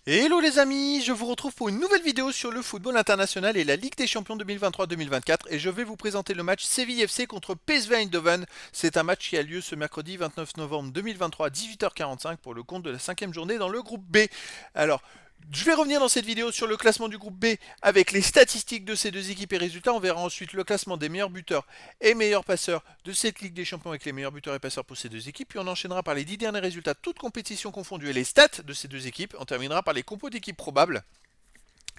Hello les amis, je vous retrouve pour une nouvelle vidéo sur le football international et la Ligue des Champions 2023-2024 et je vais vous présenter le match Séville FC contre PSV Eindhoven. C'est un match qui a lieu ce mercredi 29 novembre 2023 à 18h45 pour le compte de la cinquième journée dans le groupe B. Alors, je vais revenir dans cette vidéo sur le classement du groupe B avec les statistiques de ces deux équipes et résultats. On verra ensuite le classement des meilleurs buteurs et meilleurs passeurs de cette Ligue des Champions avec les meilleurs buteurs et passeurs pour ces deux équipes. Puis on enchaînera par les 10 derniers résultats, toutes compétitions confondues et les stats de ces deux équipes. On terminera par les compos d'équipes probables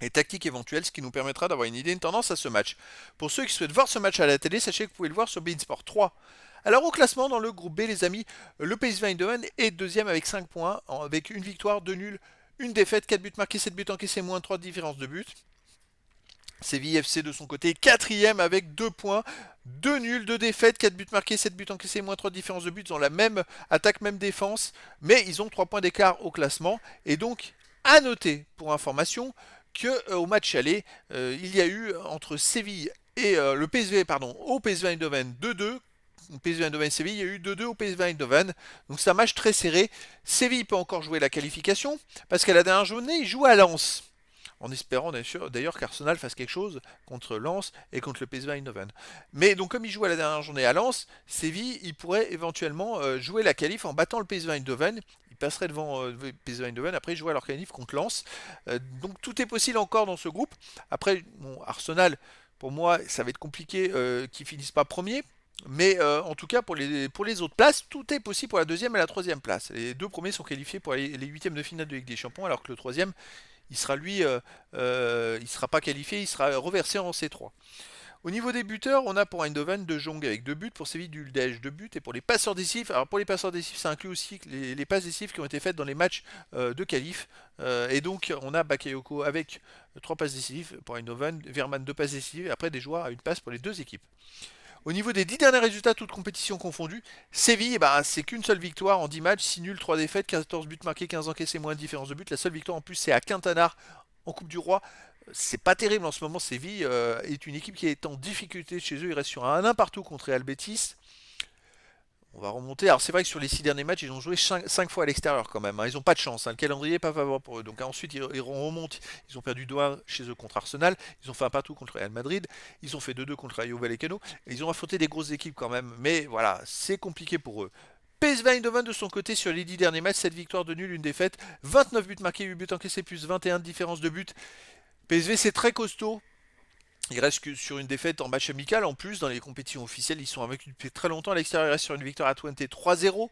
et tactiques éventuelles, ce qui nous permettra d'avoir une idée, une tendance à ce match. Pour ceux qui souhaitent voir ce match à la télé, sachez que vous pouvez le voir sur beIN Sport 3. Alors au classement dans le groupe B, les amis, le PSV Eindhoven est deuxième avec 5 points, avec une victoire, 2 nuls, une défaite, 4 buts marqués, 7 buts encaissés, moins 3 de différence de but. Séville FC de son côté, quatrième avec 2 points, 2 nuls, 2 défaites, 4 buts marqués, 7 buts encaissés, moins 3 de différence de but. Ils ont la même attaque, même défense, mais ils ont 3 points d'écart au classement. Et donc, à noter, pour information, que au match aller, il y a eu entre Séville et le PSV, pardon, au PSV Eindhoven 2-2. PSV Eindhoven Séville, il y a eu 2-2 au PSV Eindhoven. Donc c'est un match très serré. Séville peut encore jouer la qualification, parce qu'à la dernière journée, il joue à Lens en espérant d'ailleurs qu'Arsenal fasse quelque chose contre Lens et contre le PSV Eindhoven. Mais donc comme il joue à la dernière journée à Lens, Séville, il pourrait éventuellement jouer la qualif en battant le PSV Eindhoven. Il passerait devant le PSV Eindhoven, après jouer à leur qualif contre Lens. Donc tout est possible encore dans ce groupe. Après, bon, Arsenal, pour moi, ça va être compliqué qu'ils finissent pas premier. Mais en tout cas, pour les autres places, tout est possible pour la deuxième et la troisième place. Les deux premiers sont qualifiés pour les huitièmes de finale de Ligue des Champions, alors que le troisième, il sera lui, il sera pas qualifié, il sera reversé en C3. Au niveau des buteurs, on a pour Eindhoven De Jong avec 2 buts, pour Séville Duldej 2 buts, et pour les passeurs décisifs, alors pour les passeurs décisifs, ça inclut aussi les passes décisives qui ont été faites dans les matchs de qualif. Et donc on a Bakayoko avec 3 passes décisives pour Eindhoven, Verman 2 passes décisives, et après des joueurs à une passe pour les deux équipes. Au niveau des 10 derniers résultats, toutes compétitions confondues, Séville, bah, c'est qu'une seule victoire en 10 matchs, 6 nuls, 3 défaites, 14 buts marqués, 15 encaissés, moins de différence de but. La seule victoire en plus, c'est à Quintanar en Coupe du Roi. C'est pas terrible en ce moment. Séville est une équipe qui est en difficulté chez eux. Il reste sur un partout contre Real Betis. On va remonter. Alors c'est vrai que sur les 6 derniers matchs, ils ont joué 5 fois à l'extérieur quand même, hein. Ils n'ont pas de chance, hein. Le calendrier n'est pas favorable pour eux. Donc ensuite, ils remontent. Ils ont perdu 2-1 chez eux contre Arsenal. Ils ont fait un partout contre Real Madrid. Ils ont fait 2-2 contre Rayo Vallecano. Et ils ont affronté des grosses équipes quand même. Mais voilà, c'est compliqué pour eux. PSV Eindhoven de son côté sur les 10 derniers matchs, 7 victoires de nul, une défaite, 29 buts marqués, 8 buts encaissés, plus 21 de différence de but. PSV c'est très costaud. Il reste que sur une défaite en match amical. En plus, dans les compétitions officielles, ils sont invaincus depuis très longtemps. À l'extérieur, il reste sur une victoire à Twente 3-0,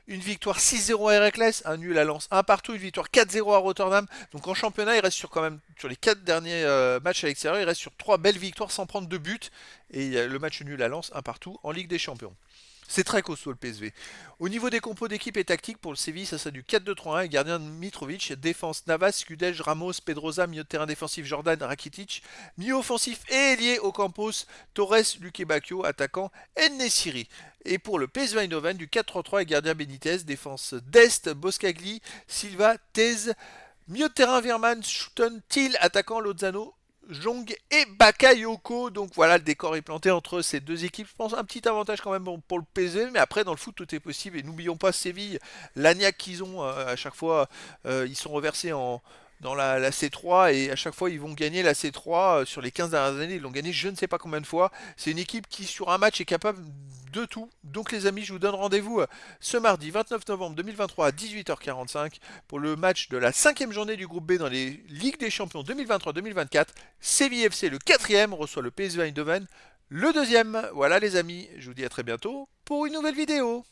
une victoire 6-0 à Heracles, un nul à Lens, un partout, une victoire 4-0 à Rotterdam. Donc en championnat, il reste sur quand même sur les 4 derniers matchs à l'extérieur, il reste sur 3 belles victoires sans prendre de but. Et il y a le match nul à Lens, un partout en Ligue des Champions. C'est très costaud le PSV. Au niveau des compos d'équipe et tactique, pour le Séville, ça sera du 4-2-3-1. Gardien de Mitrovic, défense Navas, Skudej, Ramos, Pedrosa, milieu de terrain défensif Jordan, Rakitic, milieu offensif et ailier Ocampos, Torres, Luque Bacchio, attaquant En-Nesyri. Et pour le PSV Eindhoven, du 4-3-3 et gardien Benitez, défense Dest, Boscagli, Silva, Tez, milieu de terrain Verman, Schouten, Thiel, attaquant Lozano, Jong et Bakayoko. Donc voilà, le décor est planté entre ces deux équipes. Je pense un petit avantage quand même pour le PSV, mais après dans le foot tout est possible. Et n'oublions pas Séville, l'agnac qu'ils ont à chaque fois, ils sont reversés dans la C3 et à chaque fois ils vont gagner la C3 sur les 15 dernières années. Ils l'ont gagné je ne sais pas combien de fois. C'est une équipe qui sur un match est capable de tout. Donc les amis, je vous donne rendez-vous ce mardi 29 novembre 2023 à 18h45 pour le match de la cinquième journée du groupe B dans les Ligues des Champions 2023-2024. Séville FC, le quatrième, reçoit le PSV Eindhoven, le deuxième. Voilà les amis, je vous dis à très bientôt pour une nouvelle vidéo.